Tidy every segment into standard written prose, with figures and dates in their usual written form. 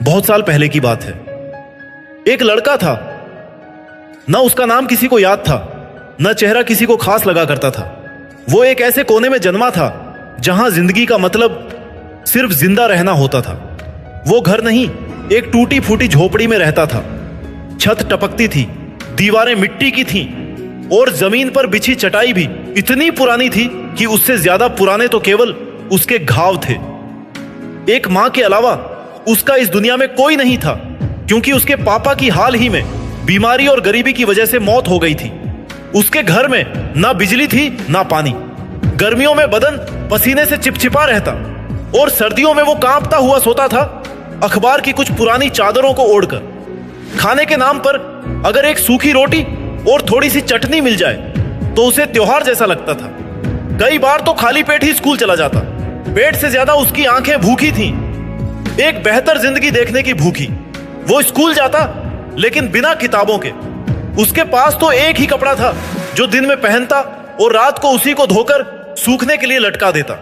बहुत साल पहले की बात है। एक लड़का था, न उसका नाम किसी को याद था, न चेहरा किसी को खास लगा करता था। वो एक ऐसे कोने में जन्मा था जहां जिंदगी का मतलब सिर्फ जिंदा रहना होता था। वो घर नहीं, एक टूटी फूटी झोपड़ी में रहता था। छत टपकती थी, दीवारें मिट्टी की थीं और जमीन पर बिछी चटाई भी इतनी पुरानी थी कि उससे ज्यादा पुराने तो केवल उसके घाव थे। एक मां के अलावा उसका इस दुनिया में कोई नहीं था, क्योंकि उसके पापा की हाल ही में बीमारी और गरीबी की वजह से मौत हो गई थी। उसके घर में ना बिजली थी ना पानी। गर्मियों में बदन पसीने से चिपचिपा रहता और सर्दियों में वो कांपता हुआ सोता था, अखबार की कुछ पुरानी चादरों को ओढ़कर। खाने के नाम पर अगर एक सूखी रोटी और थोड़ी सी चटनी मिल जाए तो उसे त्योहार जैसा लगता था। कई बार तो खाली पेट ही स्कूल चला जाता। पेट से ज्यादा उसकी आंखें भूखी थीं, एक बेहतर जिंदगी देखने की भूखी। वो स्कूल जाता लेकिन बिना किताबों के। उसके पास तो एक ही कपड़ा था जो दिन में पहनता और रात को उसी को धोकर सूखने के लिए लटका देता।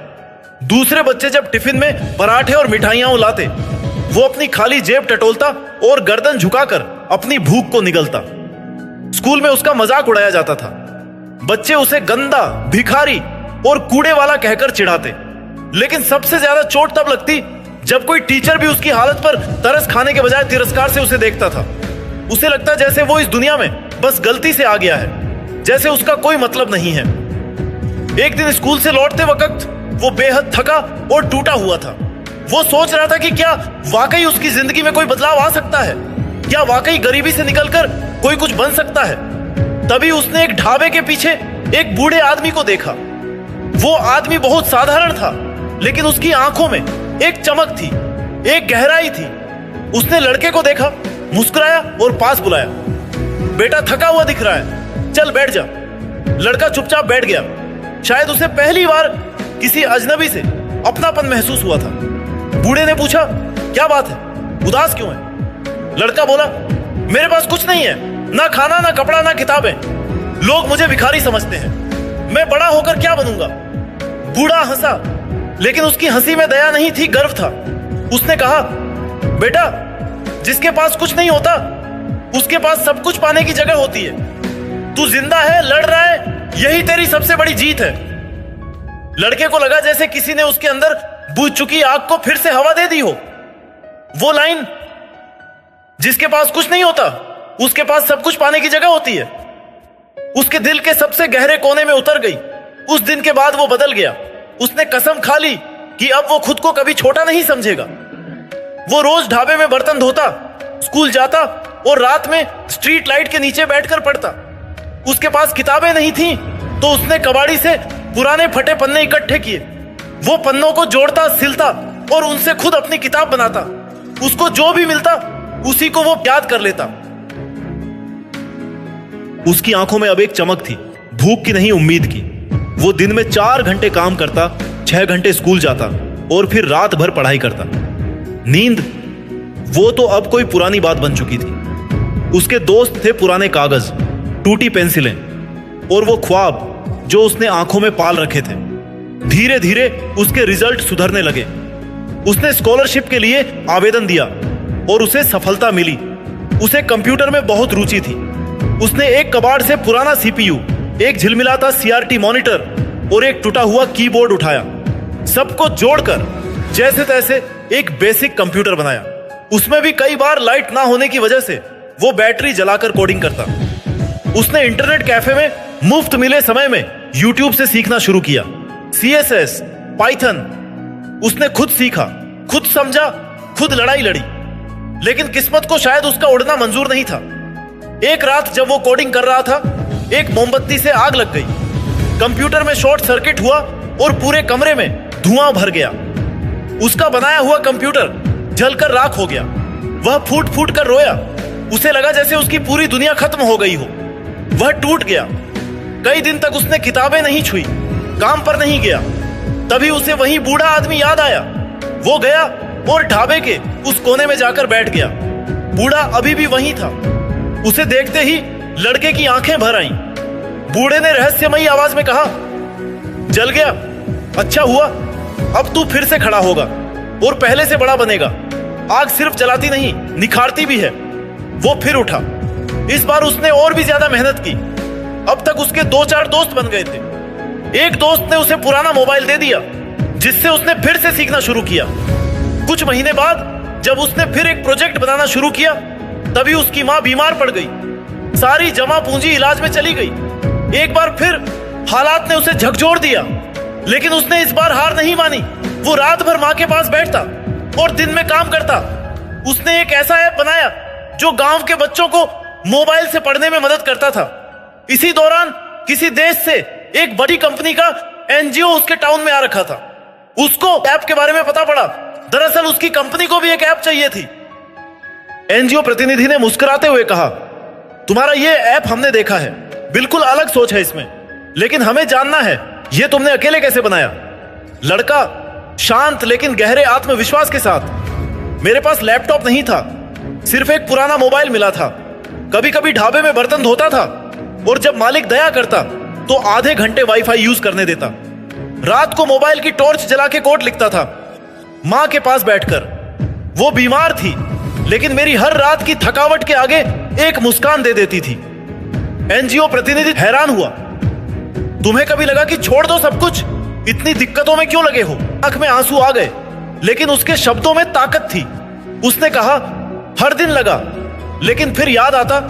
दूसरे बच्चे जब टिफिन में पराठे और मिठाइयां लाते, वो अपनी खाली जेब टटोलता और गर्दन झुकाकर अपनी भूख को निगलता। स्कूल में उसका मजाक उड़ाया जाता था। बच्चे उसे गंदा, भिखारी और कूड़े वाला कहकर चिढ़ाते, लेकिन सबसे ज्यादा चोट तब लगती जब कोई टीचर भी उसकी हालत पर तरस खाने के बजाय तिरस्कार से उसे देखता था। उसे लगता जैसे वो इस दुनिया में बस गलती से आ गया है, जैसे उसका कोई मतलब नहीं है। एक दिन स्कूल से लौटते वक्त वो बेहद थका और टूटा हुआ था। वो सोच रहा था कि क्या वाकई उसकी जिंदगी में कोई बदलाव आ सकता है, क्या वाकई गरीबी से निकलकर कोई कुछ बन सकता है। तभी उसने एक ढाबे के पीछे एक बूढ़े आदमी को देखा। वो आदमी बहुत साधारण था, लेकिन उसकी आंखों में एक चमक थी, एक गहराई थी। उसने लड़के को देखा, मुस्कुराया और पास बुलाया। बेटा थका हुआ दिख रहा है, चल बैठ जा। लड़का चुपचाप बैठ गया। शायद उसे पहली बार किसी अजनबी से अपनापन महसूस हुआ था। बूढ़े ने पूछा, क्या बात है, उदास क्यों है? लड़का बोला, मेरे पास कुछ नहीं है, ना खाना, ना कपड़ा, ना किताबें। लोग मुझे भिखारी समझते हैं। मैं बड़ा होकर क्या बनूंगा? बूढ़ा हंसा, लेकिन उसकी हंसी में दया नहीं थी, गर्व था। उसने कहा, बेटा जिसके पास कुछ नहीं होता उसके पास सब कुछ पाने की जगह होती है। तू जिंदा है, लड़ रहा है, यही तेरी सबसे बड़ी जीत है। लड़के को लगा जैसे किसी ने उसके अंदर बुझ चुकी आग को फिर से हवा दे दी हो। वो लाइन, जिसके पास कुछ नहीं होता उसके पास सब कुछ पाने की जगह होती है, उसके दिल के सबसे गहरे कोने में उतर गई। उस दिन के बाद वो बदल गया। उसने कसम खा ली कि अब वो खुद को कभी छोटा नहीं समझेगा। वो रोज ढाबे में बर्तन धोता, स्कूल जाता और रात में स्ट्रीट लाइट के नीचे बैठकर पढ़ता। उसके पास किताबें नहीं थीं, तो उसने कबाड़ी से पुराने फटे पन्ने इकट्ठे किए। वो पन्नों को जोड़ता, सिलता और उनसे खुद अपनी किताब बनाता। उसको जो भी मिलता उसी को वो याद कर लेता। उसकी आंखों में अब एक चमक थी, भूख की नहीं, उम्मीद की। वो दिन में 4 घंटे काम करता, 6 घंटे स्कूल जाता और फिर रात भर पढ़ाई करता। नींद, वो तो अब कोई पुरानी बात बन चुकी थी। उसके दोस्त थे पुराने कागज, टूटी पेंसिलें और वो ख्वाब जो उसने आंखों में पाल रखे थे। धीरे धीरे उसके रिजल्ट सुधरने लगे। उसने स्कॉलरशिप के लिए आवेदन दिया और उसे सफलता मिली। उसे कंप्यूटर में बहुत रुचि थी। उसने एक कबाड़ से पुराना सीपीयू, एक झिलमिलाता सीआरटी मॉनिटर और एक टूटा हुआ कीबोर्ड उठाया। सबको जोड़कर जैसे तैसे एक बेसिक कंप्यूटर बनाया। उसमें भी कई बार लाइट ना होने की वजह से वो बैटरी जलाकर कोडिंग करता। उसने इंटरनेट कैफे में मुफ्त मिले समय में यूट्यूब से सीखना शुरू किया। सीएसएस, पाइथन उसने खुद सीखा, खुद समझा, खुद लड़ाई लड़ी। लेकिन किस्मत को शायद उसका उड़ना मंजूर नहीं था। एक रात जब वो कोडिंग कर रहा था, एक मोमबत्ती से आग लग गई। कंप्यूटर में शॉर्ट सर्किट हुआ और पूरे कमरे में धुआं भर गया। उसका बनाया हुआ कंप्यूटर जलकर राख हो गया। वह फूट फूट कर रोया। उसे लगा जैसे उसकी पूरी दुनिया खत्म हो गई हो। वह टूट गया। कई दिन तक उसने किताबें नहीं छुई, काम पर नहीं गया। तभी उसे वही बूढ़ा आदमी याद आया। वो गया और ढाबे के उस कोने में जाकर बैठ गया। बूढ़ा अभी भी वहीं था। उसे देखते ही लड़के की आंखें भर आईं। बूढ़े ने रहस्यमयी आवाज में कहा, जल गया, अच्छा हुआ, अब तू फिर से खड़ा होगा और पहले से बड़ा बनेगा। आग सिर्फ जलाती नहीं, निखारती भी है। वो फिर उठा। इस बार उसने और भी ज्यादा मेहनत की। अब तक उसके 2-4 दोस्त बन गए थे। एक दोस्त ने उसे पुराना मोबाइल दे दिया, जिससे उसने फिर से सीखना शुरू किया। कुछ महीने बाद जब उसने फिर एक प्रोजेक्ट बनाना शुरू किया, तभी उसकी मां बीमार पड़ गई। सारी जमा पूंजी इलाज में चली गई। एक बार फिर हालात ने उसे झकझोर दिया, लेकिन उसने इस बार हार नहीं मानी। वो रात भर मां के पास बैठता और दिन में काम करता। उसने एक ऐसा ऐप बनाया जो गांव के बच्चों को मोबाइल से पढ़ने में मदद करता था। इसी दौरान किसी देश से एक बड़ी कंपनी का एनजीओ उसके टाउन में आ रखा था। उसको ऐप के बारे में पता पड़ा। दरअसल उसकी कंपनी को भी एक ऐप चाहिए थी। एनजीओ प्रतिनिधि ने मुस्कुराते हुए कहा, तुम्हारा ये ऐप हमने देखा है, बिल्कुल अलग सोच है इसमें, लेकिन हमें जानना है ये तुमने अकेले कैसे बनाया। लड़का शांत लेकिन गहरे आत्मविश्वास के साथ, मेरे पास लैपटॉप नहीं था, सिर्फ एक पुराना मोबाइल मिला था। कभी कभी ढाबे में बर्तन धोता था और जब मालिक दया करता तो आधे घंटे वाईफाई यूज करने देता। रात को मोबाइल की टॉर्च जला के कोड लिखता था। मां के पास बैठकर। वो बीमार थी, लेकिन मेरी हर रात की थकावट के आगे एक मुस्कान दे देती थी। एनजीओ प्रतिनिधि हैरान हुआ, तुम्हें कभी लगा कि छोड़ दो सब कुछ, इतनी दिक्कतों में क्यों लगे हो? आंख में आंसू आ गए, लेकिन उसके शब्दों में ताकत थी। उसने कहा, हर दिन लगा, लेकिन फिर याद आता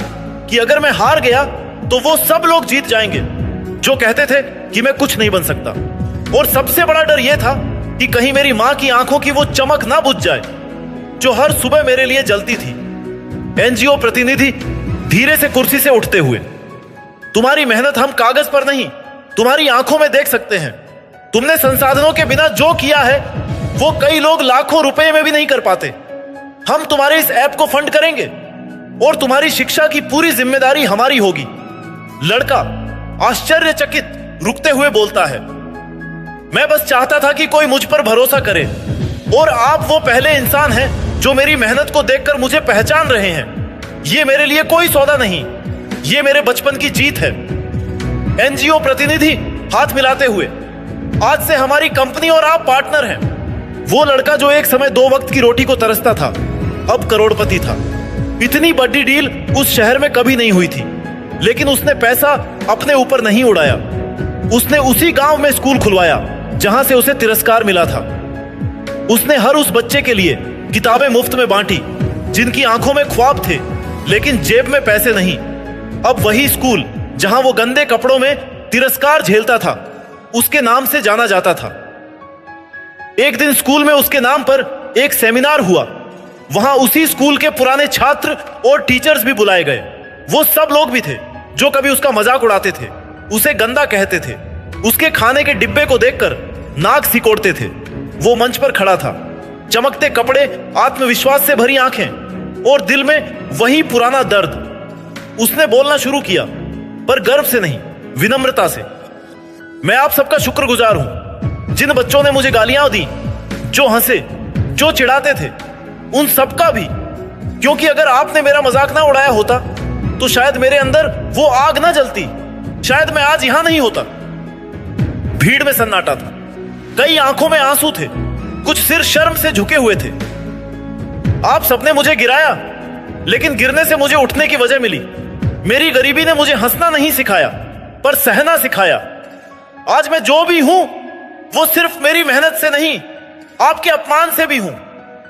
कि अगर मैं हार गया तो वो सब लोग जीत जाएंगे जो कहते थे कि मैं कुछ नहीं बन सकता। और सबसे बड़ा डर यह था कि कहीं मेरी मां की आंखों की वो चमक ना बुझ जाए जो हर सुबह मेरे लिए जलती थी। एनजीओ प्रतिनिधि धीरे से कुर्सी से उठते हुए, तुम्हारी मेहनत हम कागज पर नहीं, तुम्हारी आंखों में देख सकते हैं। तुमने संसाधनों के बिना जो किया है वो कई लोग लाखों रुपए में भी नहीं कर पाते। हम तुम्हारे इस ऐप को फंड करेंगे और तुम्हारी शिक्षा की पूरी जिम्मेदारी हमारी होगी। लड़का आश्चर्यचकित रुकते हुए बोलता है, मैं बस चाहता था कि कोई मुझ पर भरोसा करे, और आप वो पहले इंसान हैं जो मेरी मेहनत को देखकर मुझे पहचान रहे हैं। ये मेरे लिए कोई सौदा नहीं, ये मेरे बचपन की जीत है। एनजीओ प्रतिनिधि हाथ मिलाते हुए, आज से हमारी कंपनी और आप पार्टनर हैं। वो लड़का जो एक समय 2 वक्त की रोटी को तरसता था, अब करोड़पति था। इतनी बड़ी डील उस शहर में कभी नहीं हुई थी, लेकिन उसने पैसा अपने ऊपर नहीं उड़ाया। उसने उसी गांव में स्कूल खुलवाया जहां से उसे तिरस्कार मिला था। उसने हर उस बच्चे के लिए किताबें मुफ्त में बांटी जिनकी आंखों में ख्वाब थे लेकिन जेब में पैसे नहीं। अब वही स्कूल जहां वो गंदे कपड़ों में तिरस्कार झेलता था, उसके नाम से जाना जाता था। एक दिन स्कूल में उसके नाम पर एक सेमिनार हुआ। वहां उसी स्कूल के पुराने छात्र और टीचर्स भी बुलाए गए। वो सब लोग भी थे जो कभी उसका मजाक उड़ाते थे, उसे गंदा कहते थे, उसके खाने के डिब्बे को देखकर नाक सिकोड़ते थे। वो मंच पर खड़ा था, चमकते कपड़े, आत्मविश्वास से भरी आंखें और दिल में वही पुराना दर्द। उसने बोलना शुरू किया, पर गर्व से नहीं, विनम्रता से। मैं आप सबका शुक्रगुजार हूं, जिन बच्चों ने मुझे गालियां दी, जो हंसे, जो चिढ़ाते थे, उन सबका भी। क्योंकि अगर आपने मेरा मजाक ना उड़ाया होता तो शायद मेरे अंदर वो आग ना जलती, शायद मैं आज यहां नहीं होता। भीड़ में सन्नाटा था, कई आंखों में आंसू थे, कुछ सिर शर्म से झुके हुए थे। आप सबने मुझे गिराया, लेकिन गिरने से मुझे उठने की वजह मिली। मेरी गरीबी ने मुझे हंसना नहीं सिखाया, पर सहना सिखाया। आज मैं जो भी हूं वो सिर्फ मेरी मेहनत से नहीं, आपके अपमान से भी हूं।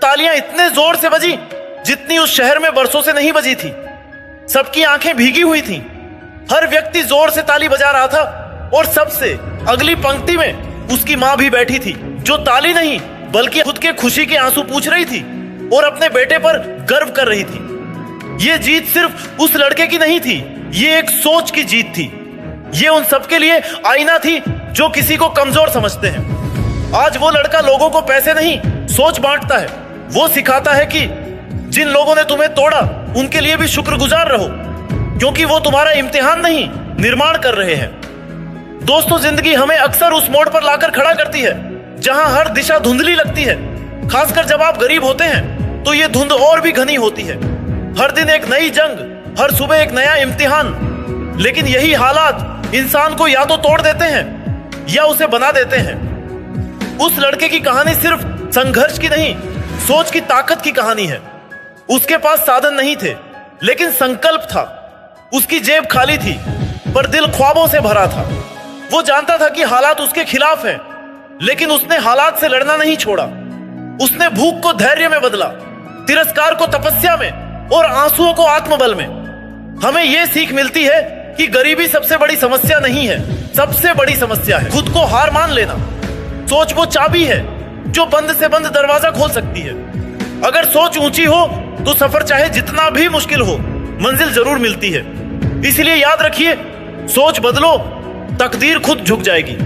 तालियां इतने जोर से बजी जितनी उस शहर में बरसों से नहीं बजी थी। सबकी आंखें भीगी हुई थीं। हर व्यक्ति जोर से ताली बजा रहा था, और सबसे अगली पंक्ति में उसकी मां भी बैठी थी, जो ताली नहीं बल्कि खुद के खुशी के आंसू पूछ रही थी और अपने बेटे पर गर्व कर रही थी। ये जीत सिर्फ उस लड़के की नहीं थी, ये एक सोच की जीत थी। ये उन सबके लिए आईना थी जो किसी को कमजोर समझते हैं। आज वो लड़का लोगों को पैसे नहीं, सोच बांटता है। वो सिखाता है कि जिन लोगों ने तुम्हें तोड़ा उनके लिए भी शुक्रगुजार रहो, क्योंकि वो तुम्हारा इम्तिहान नहीं, निर्माण कर रहे हैं। दोस्तों, जिंदगी हमें अक्सर उस मोड़ पर लाकर खड़ा करती है जहां हर दिशा धुंधली लगती है। खासकर जब आप गरीब होते हैं तो ये धुंध और भी घनी होती है। हर दिन एक नई जंग, हर सुबह एक नया इम्तिहान। लेकिन यही हालात इंसान को या तो तोड़ देते हैं या उसे बना देते हैं। उस लड़के की कहानी सिर्फ संघर्ष की नहीं, सोच की ताकत की कहानी है। उसके पास साधन नहीं थे, लेकिन संकल्प था। उसकी जेब खाली थी, पर दिल ख्वाबों से भरा था। वो जानता था कि हालात उसके खिलाफ हैं, लेकिन उसने हालात से लड़ना नहीं छोड़ा। उसने भूख को धैर्य में बदला, तिरस्कार को तपस्या में और आंसुओं को आत्मबल में। हमें यह सीख मिलती है कि गरीबी सबसे बड़ी समस्या नहीं है, सबसे बड़ी समस्या है खुद को हार मान लेना। सोच वो चाबी है जो बंद से बंद दरवाजा खोल सकती है। अगर सोच ऊंची हो तो सफर चाहे जितना भी मुश्किल हो, मंजिल जरूर मिलती है। इसलिए याद रखिए, सोच बदलो, तकदीर खुद झुक जाएगी।